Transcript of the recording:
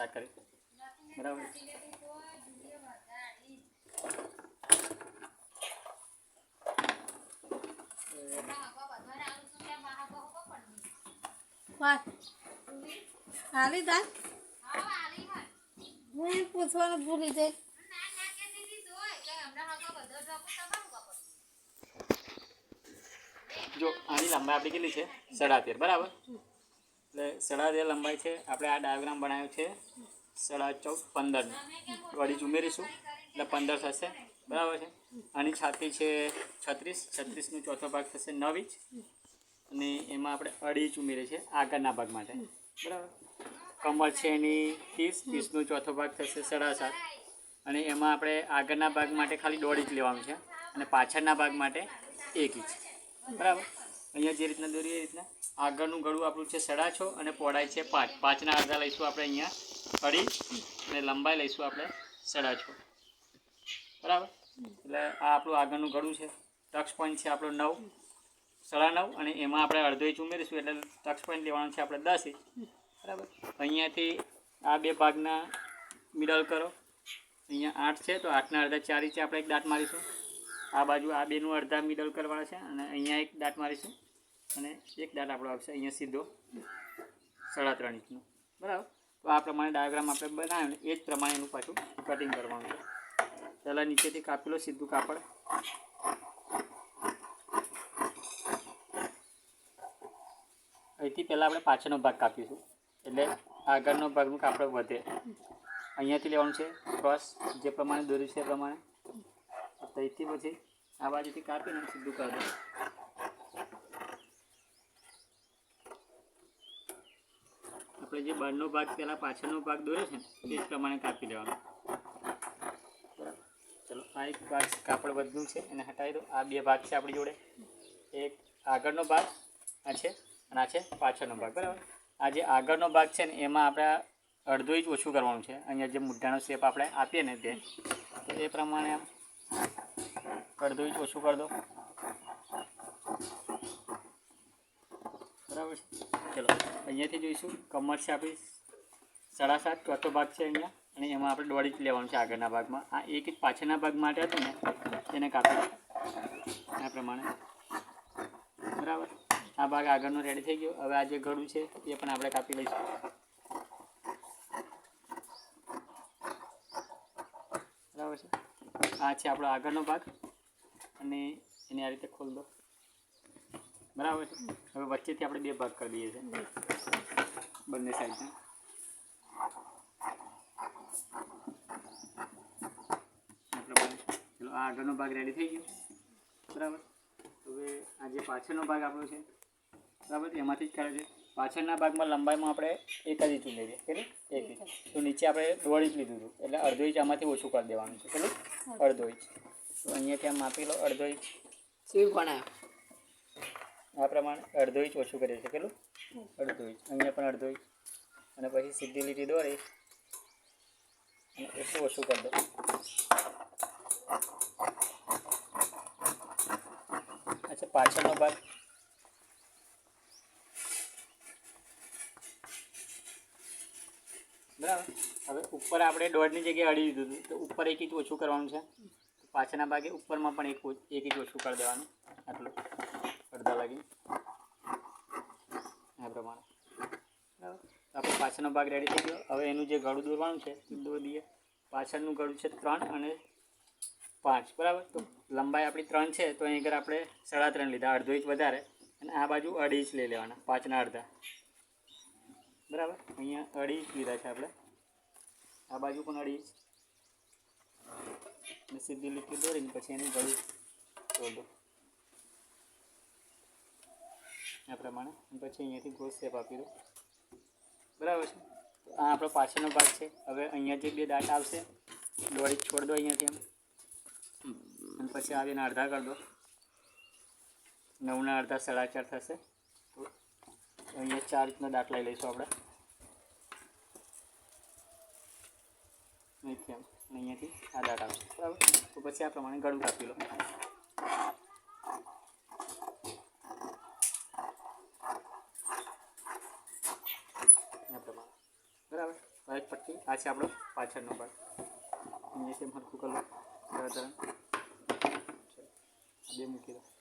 Start કરી બરાબર. હાલી દા હું પૂછવાનું ભૂલી જાય. જો આની લંબાઈ આપણી કેટલી છે 13.5 બરાબર. એટલે 13.5 લંબાઈ છે. આપણે આ ડાયાગ્રામ બનાવ્યો છે 14.5 15 અઢી ઉમેરીશું એટલે 15 થશે બરાબર છે. આની છાતી છે 36 નો ચોથો ભાગ થશે 9 ઇંચ અને એમાં આપણે અઢી ઇંચ ઉમેરીએ છીએ આગળના ભાગ માટે બરાબર. કમર છે એની 30 નો ચોથો ભાગ થશે 7.5 અને એમાં આપણે આગળના ભાગ માટે ખાલી 1.5 ઇંચ લેવાનું છે અને પાછળના ભાગ માટે 1 ઇંચ બરાબર. અહીંયા જે રીતના દોરીએ એ રીતના આગળનું ગળું આપણું છે 6.5 અને પહોળાઈ છે 5. 5ના અડધા લઈશું આપણે અહીંયા અઢી અને લંબાઈ લઈશું આપણે 6.5 બરાબર. એટલે આ આપણું આગળનું ગળું છે. ટક્સ પોઈન્ટ છે આપણો 9 9.5 અને એમાં આપણે અડધો ઇંચ ઉમેરીશું એટલે ટક્સ પોઈન્ટ લેવાનું છે આપણે 10 ઇંચ બરાબર. અહીંયાથી આ બે ભાગના મિડલ કરો. અહીંયા 8 છે તો 8ના અડધા 4 ઇંચ આપણે એક દાંત મારીશું. આ બાજુ આ બેનું અડધા મિડલ કરવાના છે અને અહીંયા એક દાંત મારીશું અને એક દાંત આપણો આવશે અહીંયા સીધો 3.5 ઇંચનો બરાબર. તો આ પ્રમાણે ડાયાગ્રામ આપણે બનાવ્યો ને એ જ પ્રમાણે એનું પાછું કટિંગ કરવાનું છે. પહેલાં નીચેથી કાપી લો સીધું કાપડ. અહીંથી પહેલાં આપણે પાછળનો ભાગ કાપીશું એટલે આગળનો ભાગનું કાપડ વધે. અહીંયાથી લેવાનું છે ક્રોસ જે પ્રમાણે દોર્યું છે એ પ્રમાણે. અહીંથી પછી આ બાજુથી કાપીને સીધું કરી દો. આપણે જે બહારનો ભાગ પહેલાં પાછળનો ભાગ દોર્યો છે એ જ પ્રમાણે કાપી લેવાનો બરાબર. ચલો આ એક ભાગ કાપડ વધનું છે એને હટાવી દો. આ બે ભાગ છે આપણી જોડે. એક આગળનો ભાગ આ છે અને આ છે પાછળનો ભાગ બરાબર. આ જે આગળનો ભાગ છે ને એમાં આપણે અડધો ઇંચ ઓછું કરવાનું છે. અહીંયા જે મુઠ્ઠાનો શેપ આપણે આપીએ ને તે તો એ પ્રમાણે આમ અડધો ઇંચ ઓછું કરી દો બરાબર. ચલો અહીંયાથી જોઈશું કમર છે આપણી 7.5 ચોથો ભાગ છે અહીંયા અને એમાં આપણે 1.5 ઇંચ લેવાનું છે આગળના ભાગમાં. આ 1 ઇંચ પાછળના ભાગ માટે હતું ને તેને કાપી આ પ્રમાણે બરાબર. આ ભાગ આગળનો રેડી થઈ ગયો. હવે આ જે ગળું છે એ પણ આપણે કાપી લઈશું બરાબર છે. આ છે આપણો આગળનો ભાગ અને એને આ રીતે ખોલ દો બરાબર છે. હવે વચ્ચેથી આપણે બે ભાગ કરી દઈએ છીએ બંને સાઈડના. ચલો આ આગળનો ભાગ રેડી થઈ ગયો બરાબર. હવે આ જે પાછળનો ભાગ આપણો છે બરાબર એમાંથી જ કરે છે. પાછળના ભાગમાં લંબાઈમાં આપણે 1 ઇંચ ઉમેરીએ કેટલું 1 ઇંચ. તો નીચે આપણે 1.5 ઇંચ લીધું હતું એટલે અડધો ઇંચ આમાંથી ઓછું કરી દેવાનું છે કેટલું અડધો ઇંચ. તો અહીંયાથી આમ માપી લો અડધો ઇંચ. શું બનાવ્યો આ પ્રમાણે અડધો ઇંચ ઓછું કરીએ છીએ કેટલું અડધો ઇંચ. અહીંયા પણ અડધો ઇંચ અને પછી સીધી લીટી દોરી અને એટલું ઓછું કરી દો. અચ્છા પાછળનો ભાગ બરાબર. હવે ઉપર આપણે 1.5ની જગ્યાએ અઢી લીધું હતું તો ઉપર 1 ઇંચ ઓછું કરવાનું છે. પાછળના ભાગે ઉપરમાં પણ 1 ઇંચ ઓછું કરી દેવાનું આટલું અડધા લાગી આ પ્રમાણે બરાબર. આપણો પાછળનો ભાગ રેડી થઈ ગયો. હવે એનું જે ગળું દોરવાનું છે તે દોરી દઈએ. પાછળનું ગળું છે 3 અને 5 બરાબર. તો લંબાઈ આપણી 3 છે તો અહીં આગળ આપણે 3.5 લીધા અડધો ઇંચ વધારે અને આ બાજુ 2.5 ઇંચ લઈ લેવાના 5ના અડધા બરાબર. અહીંયા 2.5 ઇંચ લીધા છે આપણે. આ બાજુ પણ 2.5 ઇંચ અને સીધી લીટી દોરીને પછી એનું ગળું દોર દો આ પ્રમાણે. પછી અહીંયાથી ગોળ શેપ આપી દો બરાબર છે. તો આ આપણો પાછળનો ભાગ છે. હવે અહીંયા જે બે દાંત આવશે 1.5 ઇંચ છોડ દો અહીંયાથી એમ અને પછી આવીને અડધા કરી દો. 9ના અડધા 4.5 થશે. તો અહીંયા 4 ઇંચનો દાંત લઈ લઈશું આપણે અહીંથી એમ અને અહીંયાથી આ દાંત આવશે બરાબર. તો પછી આ પ્રમાણે ગળું કાપી લો આ પ્રમાણે બરાબર. હવે પટ્ટી આ છે આપણો પાછળનો ભાગ અહીંયા તેમ હરખું કરું તરત બે મૂકી દો